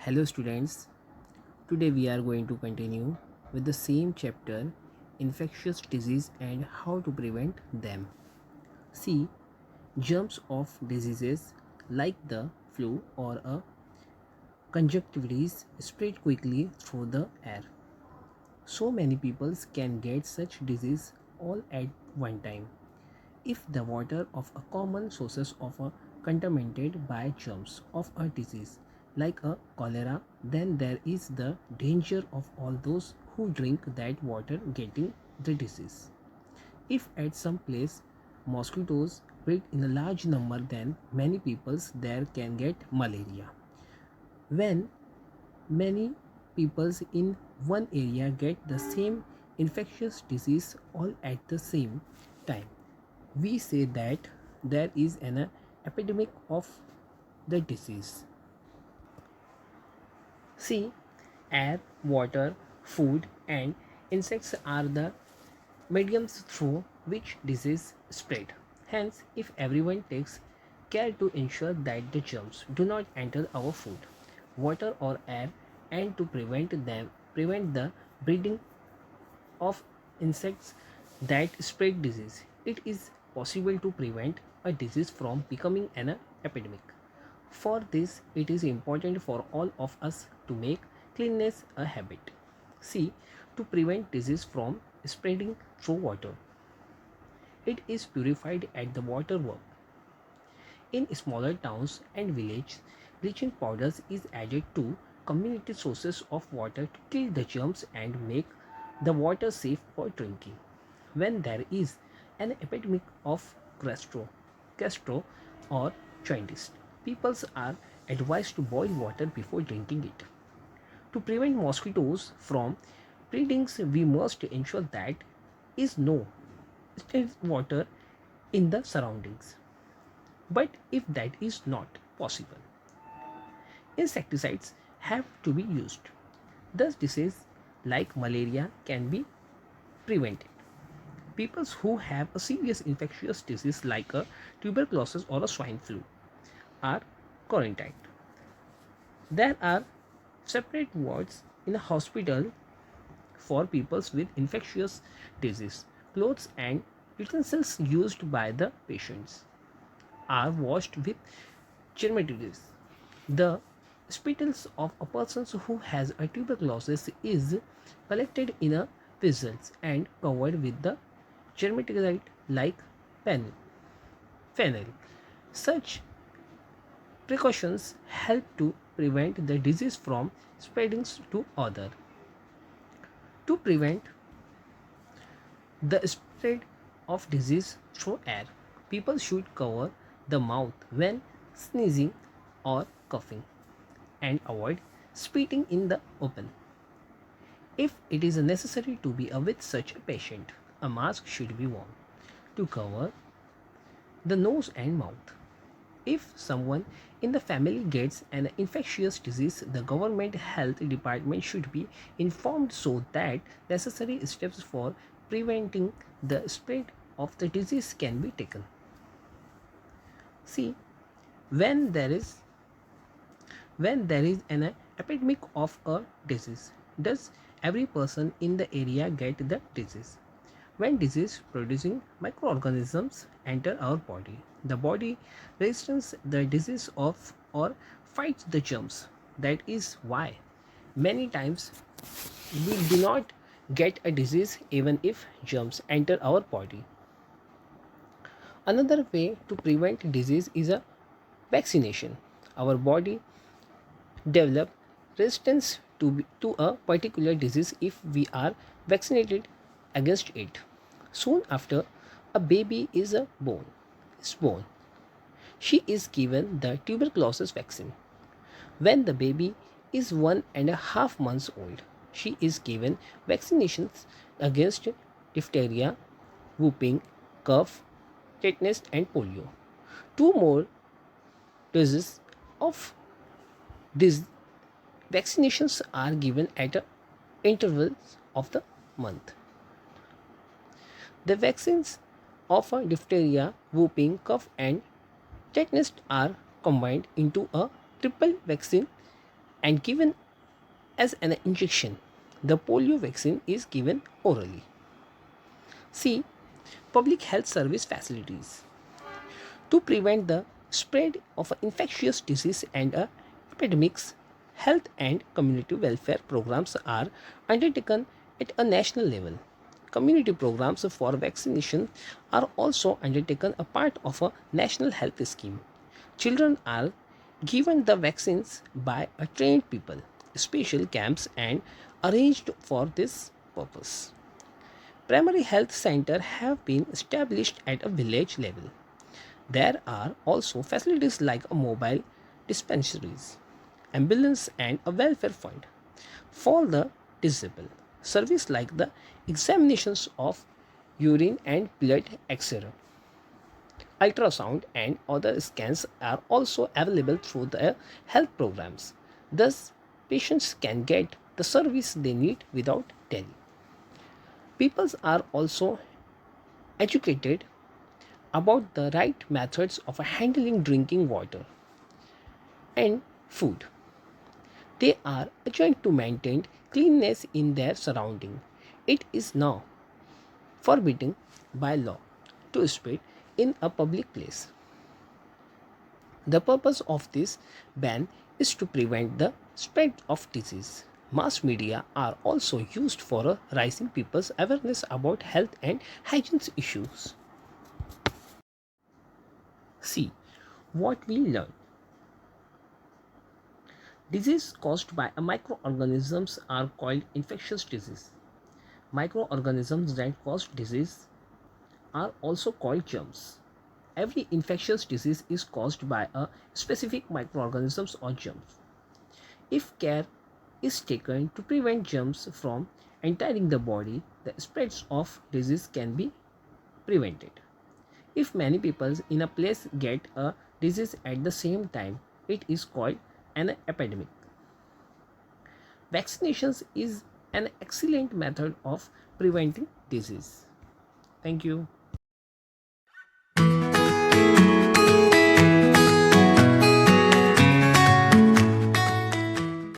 Hello, students. Today we are going to continue with the same chapter infectious disease and how to prevent them. See, germs of diseases like the flu or a conjunctivitis spread quickly through the air. So many people can get such disease all at one time. If the water of a common sources of a contaminated by germs of a disease like a cholera, then there is the danger of all those who drink that water getting the disease. If at some place mosquitoes breed in a large number, then many peoples there can get malaria. When many peoples in one area get the same infectious disease all at the same time, we say that there is an epidemic of the disease. See, air, water, food, and insects are the mediums through which disease spread. Hence, if everyone takes care to ensure that the germs do not enter our food, water, or air, and to prevent the breeding of insects that spread disease, it is possible to prevent a disease from becoming an epidemic. For this, it is important for all of us to make cleanliness a habit. See, to prevent disease from spreading through water, it is purified at the water work. In smaller towns and villages, bleaching powders is added to community sources of water to kill the germs and make the water safe for drinking. When there is an epidemic of gastro or jaundice, people are advised to boil water before drinking it. To prevent mosquitoes from breeding, we must ensure that is no stagnant water in the surroundings. But if that is not possible, insecticides have to be used. Thus, disease like malaria can be prevented. People who have a serious infectious disease like a tuberculosis or a swine flu are quarantined. There are separate wards in a hospital for people with infectious disease. Clothes and utensils used by the patients are washed with germicides. The spittle of a person who has a tuberculosis is collected in a vessels and covered with the germicide like pen, fennel. Such precautions help to prevent the disease from spreading to others. To prevent the spread of disease through air, people should cover the mouth when sneezing or coughing and avoid spitting in the open. If it is necessary to be with such a patient, a mask should be worn to cover the nose and mouth. If someone in the family gets an infectious disease, the government health department should be informed so that necessary steps for preventing the spread of the disease can be taken. See, when there is an epidemic of a disease, does every person in the area get the disease? When disease producing microorganisms enter our body, the body resists the disease of or fights the germs. That is why many times we do not get a disease even if germs enter our body. Another way to prevent disease is a vaccination. Our body develop resistance to a particular disease if we are vaccinated against it. Soon after a baby is born, she is given the tuberculosis vaccine. When the baby is 1.5 months old, she is given vaccinations against diphtheria, whooping cough, tetanus, and polio. Two more doses of these vaccinations are given at intervals of the month. The vaccines of diphtheria, whooping cough, and tetanus are combined into a triple vaccine and given as an injection. The polio vaccine is given orally. C. Public health service facilities. To prevent the spread of infectious disease and epidemics, health and community welfare programs are undertaken at a national level. Community programs for vaccination are also undertaken a part of a national health scheme. Children are given the vaccines by a trained people. Special camps and arranged for this purpose. Primary health centers have been established at a village level. There are also facilities like a mobile dispensaries, ambulance and a welfare fund for the disabled. Service like the examinations of urine and blood, etc. Ultrasound and other scans are also available through the health programs. Thus, patients can get the service they need without delay. People are also educated about the right methods of handling drinking water and food. They are adjudged to maintain cleanliness in their surrounding. It is now forbidden by law to spit in a public place. The purpose of this ban is to prevent the spread of disease. Mass media are also used for raising people's awareness about health and hygiene issues. See what we learn. Disease caused by microorganisms are called infectious disease. Microorganisms that cause disease are also called germs. Every infectious disease is caused by a specific microorganisms or germs. If care is taken to prevent germs from entering the body, the spreads of disease can be prevented. If many people in a place get a disease at the same time, it is called an epidemic. Vaccinations is an excellent method of preventing disease. Thank you.